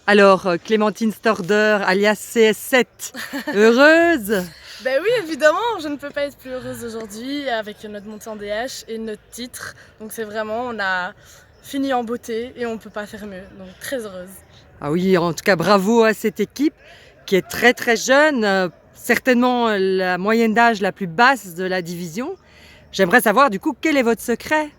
Alors, Clémentine Storder, alias CS7, heureuse? Ben oui, évidemment, je ne peux pas être plus heureuse aujourd'hui avec notre montée en DH et notre titre. Donc c'est vraiment, on a fini en beauté et on ne peut pas faire mieux. Donc très heureuse. Ah oui, en tout cas, bravo à cette équipe qui est très très jeune, certainement la moyenne d'âge la plus basse de la division. J'aimerais savoir du coup, quel est votre secret?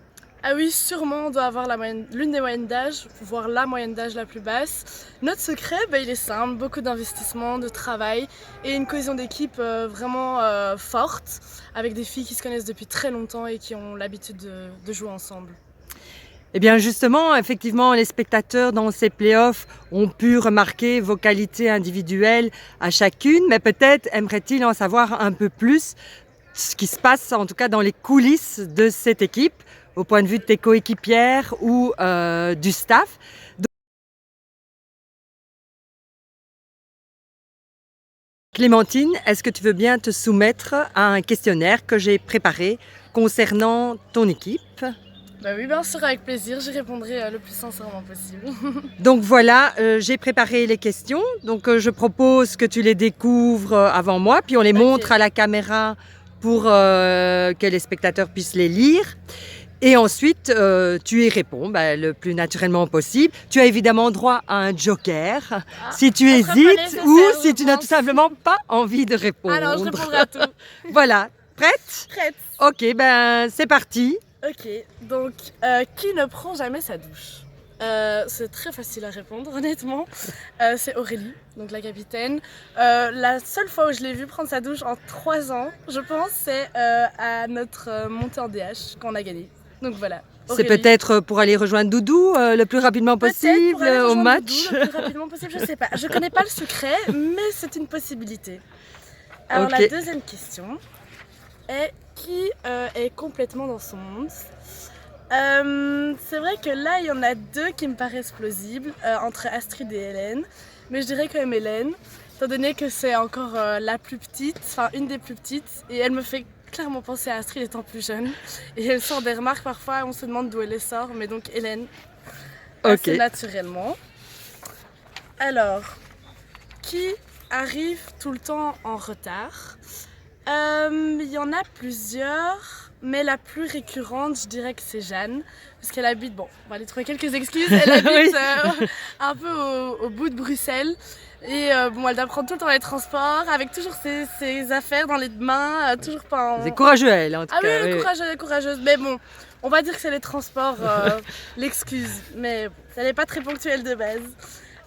Ah oui, sûrement, on doit avoir l'une des moyennes d'âge, voire la moyenne d'âge la plus basse. Notre secret, il est simple, beaucoup d'investissement, de travail et une cohésion d'équipe vraiment forte, avec des filles qui se connaissent depuis très longtemps et qui ont l'habitude de jouer ensemble. Eh bien justement, effectivement, les spectateurs dans ces playoffs ont pu remarquer vos qualités individuelles à chacune, mais peut-être aimeraient-ils en savoir un peu plus ce qui se passe, en tout cas dans les coulisses de cette équipe, au point de vue de tes coéquipières ou du staff. Clémentine, est-ce que tu veux bien te soumettre à un questionnaire que j'ai préparé concernant ton équipe? Oui, bien sûr, avec plaisir, j'y répondrai le plus sincèrement possible. Donc voilà, j'ai préparé les questions. Donc je propose que tu les découvres avant moi, puis on les montre à la caméra pour que les spectateurs puissent les lire. Et ensuite, tu y réponds le plus naturellement possible. Tu as évidemment droit à un joker si tu hésites ou si tu n'as tout simplement pas envie de répondre. Alors, je répondrai à tout. Voilà, prête? Prête. Ok, c'est parti. Ok, donc qui ne prend jamais sa douche? C'est très facile à répondre, honnêtement. C'est Aurélie, donc la capitaine. La seule fois où je l'ai vue prendre sa douche en 3 ans, je pense, c'est à notre montée en DH qu'on a gagné. Donc voilà. C'est peut-être pour aller rejoindre Doudou le plus rapidement possible au match. Doudou, le plus rapidement possible, je sais pas. Je connais pas le secret, mais c'est une possibilité. Alors la deuxième question est qui est complètement dans son monde. C'est vrai que là, il y en a 2 qui me paraissent plausibles, entre Astrid et Hélène. Mais je dirais quand même Hélène, étant donné que c'est encore la plus petite, enfin une des plus petites, et elle me fait clairement penser à Astrid étant plus jeune. Et elle sort des remarques parfois, on se demande d'où elle les sort, mais donc Hélène, assez naturellement. Alors, qui arrive tout le temps en retard? Il y en a plusieurs, mais la plus récurrente, je dirais que c'est Jeanne, parce qu'elle habite, on va aller trouver quelques excuses, elle habite un peu au bout de Bruxelles, et elle doit prendre tout le temps les transports, avec toujours ses affaires dans les mains, toujours pas en... C'est courageux elle, en tout cas. Ah oui, courageuse, mais bon, on va dire que c'est les transports, l'excuse, mais elle n'est pas très ponctuelle de base.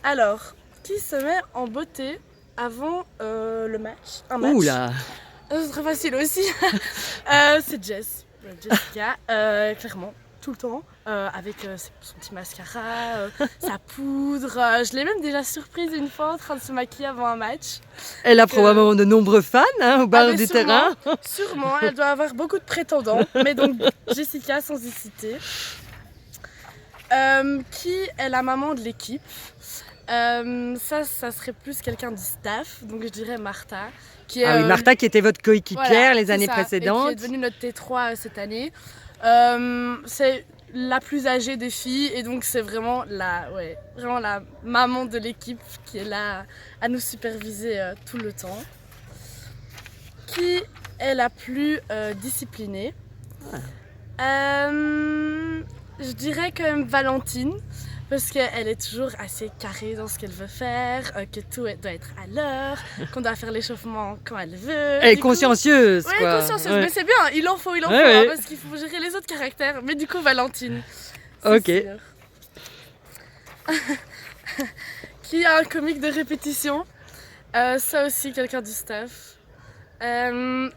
Alors, qui se met en beauté avant le match? Un match. Oula. C'est très facile aussi. C'est Jessica, clairement, tout le temps, avec son petit mascara, sa poudre. Je l'ai même déjà surprise une fois en train de se maquiller avant un match. Elle a probablement de nombreux fans au bord du terrain. Sûrement, elle doit avoir beaucoup de prétendants. Mais donc Jessica, sans hésiter. Qui est la maman de l'équipe? Ça serait plus quelqu'un du staff, donc je dirais Martha. Martha qui était votre coéquipière les années précédentes. Et qui est devenue notre T3 cette année. C'est la plus âgée des filles et donc c'est vraiment vraiment la maman de l'équipe qui est là à nous superviser tout le temps. Qui est la plus disciplinée? Je dirais quand même Valentine. Parce qu'elle est toujours assez carrée dans ce qu'elle veut faire, que tout doit être à l'heure, qu'on doit faire l'échauffement quand elle veut. Elle est consciencieuse, quoi. Oui, consciencieuse, mais c'est bien, il en faut, hein, parce qu'il faut gérer les autres caractères. Mais du coup, Valentine. Ok. Qui a un comique de répétition? Ça aussi, quelqu'un du staff. Je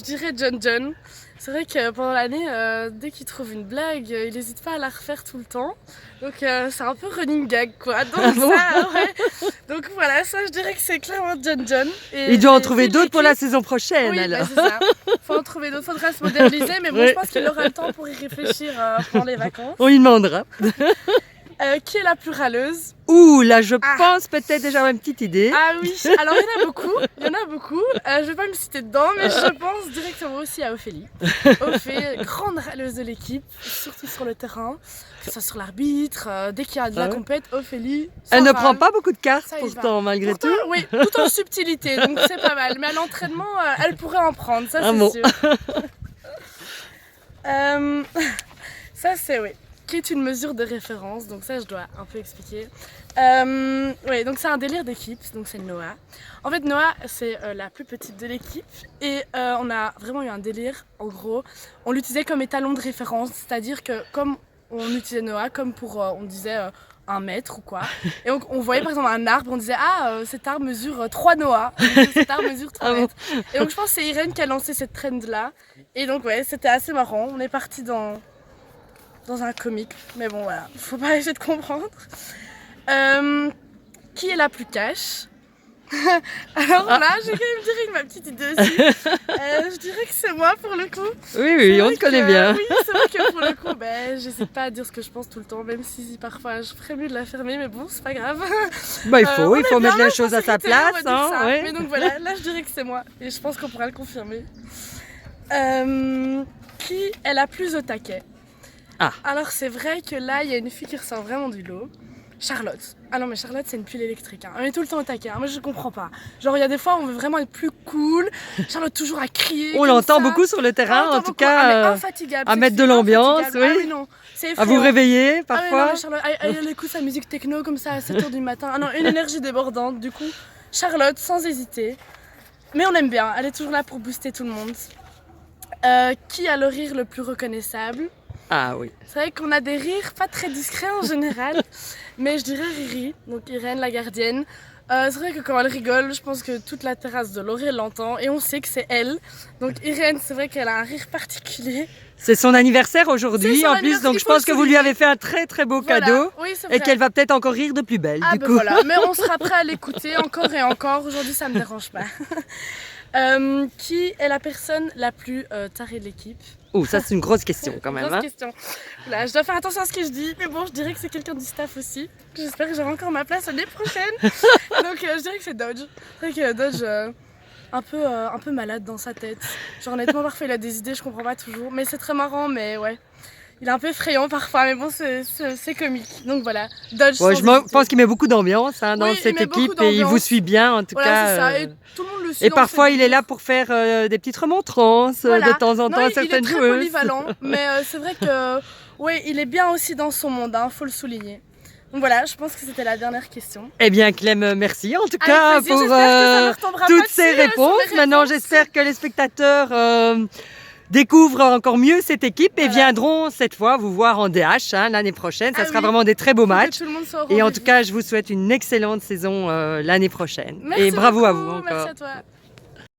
dirais John. C'est vrai que pendant l'année, dès qu'il trouve une blague, il n'hésite pas à la refaire tout le temps. Donc c'est un peu running gag quoi. Donc Donc voilà, ça je dirais que c'est clairement John. Et il doit en trouver d'autres pour la saison prochaine alors. C'est ça. Faut en trouver d'autres, faudra se moderniser, mais bon je pense qu'il aura le temps pour y réfléchir pendant les vacances. On lui demandera. Qui est la plus râleuse? Ouh, là, je pense peut-être déjà avoir une petite idée. Ah oui, alors il y en a beaucoup, je vais pas me citer dedans, mais je pense directement aussi à Ophélie. Ophélie, grande râleuse de l'équipe, surtout sur le terrain, que ce soit sur l'arbitre, dès qu'il y a de la compète, Ophélie. Elle ne râle. prend pas beaucoup de cartes Ça y pourtant, malgré Pourtant, tout. oui, tout en subtilité, donc c'est pas mal. Mais à l'entraînement, elle pourrait en prendre, ça c'est bon. sûr. Ça c'est oui. Qui est une mesure de référence, donc ça je dois un peu expliquer. Oui, donc c'est un délire d'équipe, donc c'est Noah. En fait Noah c'est la plus petite de l'équipe et on a vraiment eu un délire, en gros, on l'utilisait comme étalon de référence, c'est-à-dire que comme on utilisait Noah comme pour, on disait 1 mètre ou quoi, et donc on voyait par exemple un arbre, on disait cet arbre mesure 3 Noah, cet arbre mesure 3 mètres. Et donc je pense que c'est Irène qui a lancé cette trend là, et donc ouais, c'était assez marrant, on est parti dans un comique, mais bon voilà, faut pas essayer de comprendre. Qui est la plus cash? Alors là, j'ai quand même direct ma petite idée aussi. Je dirais que c'est moi pour le coup. Oui, on te connaît bien. Oui, c'est vrai que pour le coup, j'hésite pas à dire ce que je pense tout le temps, même si parfois je ferais mieux de la fermer, mais bon, c'est pas grave. Il faut mettre les choses à sa place. Ouais. Mais donc voilà, là je dirais que c'est moi, et je pense qu'on pourra le confirmer. Qui est la plus au taquet? Alors c'est vrai que là, il y a une fille qui ressort vraiment du lot. Charlotte. Ah non mais Charlotte c'est une pile électrique, hein. Elle est tout le temps au taquet, moi je comprends pas. Genre il y a des fois on veut vraiment être plus cool, Charlotte toujours à crier. On l'entend beaucoup sur le terrain, en tout cas infatigable, à mettre de l'ambiance, oui. Ah oui non, c'est à vous réveiller parfois. Ah oui, non, Charlotte, elle écoute sa musique techno comme ça à 7h du matin, ah non, une énergie débordante, du coup Charlotte sans hésiter. Mais on aime bien, elle est toujours là pour booster tout le monde. Qui a le rire le plus reconnaissable? Ah oui. C'est vrai qu'on a des rires pas très discrets en général, mais je dirais Riri, donc Irène la gardienne. C'est vrai que quand elle rigole, je pense que toute la terrasse de Laurier l'entend et on sait que c'est elle. Donc Irène, c'est vrai qu'elle a un rire particulier. C'est son anniversaire aujourd'hui en plus, donc je pense que vous lui avez fait un très très beau cadeau et qu'elle va peut-être encore rire de plus belle du coup. Voilà, mais on sera prêt à l'écouter encore et encore, aujourd'hui ça me dérange pas. Qui est la personne la plus tarée de l'équipe? Oh, ça c'est une grosse question quand même. Grosse question. Là, je dois faire attention à ce que je dis, mais bon, je dirais que c'est quelqu'un du staff aussi. J'espère que j'aurai encore ma place l'année prochaine. Donc je dirais que c'est Dodge. C'est vrai que Dodge, un peu malade dans sa tête. Genre honnêtement, parfois il a des idées, je comprends pas toujours. Mais c'est très marrant, mais ouais. Il est un peu effrayant parfois, mais bon, c'est comique. Donc voilà, Dodge. Je pense qu'il met beaucoup d'ambiance dans cette équipe et il vous suit bien en tout cas. C'est ça. Et tout le monde le suit. Et parfois, il est là pour faire des petites remontrances de temps en temps à certaines joueuses. Il est très polyvalent, mais c'est vrai que il est bien aussi dans son monde, faut le souligner. Donc voilà, je pense que c'était la dernière question. Eh bien Clem, merci en tout cas pour toutes ces réponses. Maintenant, j'espère que les spectateurs découvrent encore mieux cette équipe et viendront cette fois vous voir en DH l'année prochaine. Ça sera vraiment des très beaux matchs. Et en tout cas, je vous souhaite une excellente saison l'année prochaine. Merci et bravo beaucoup, à vous encore. Merci à toi.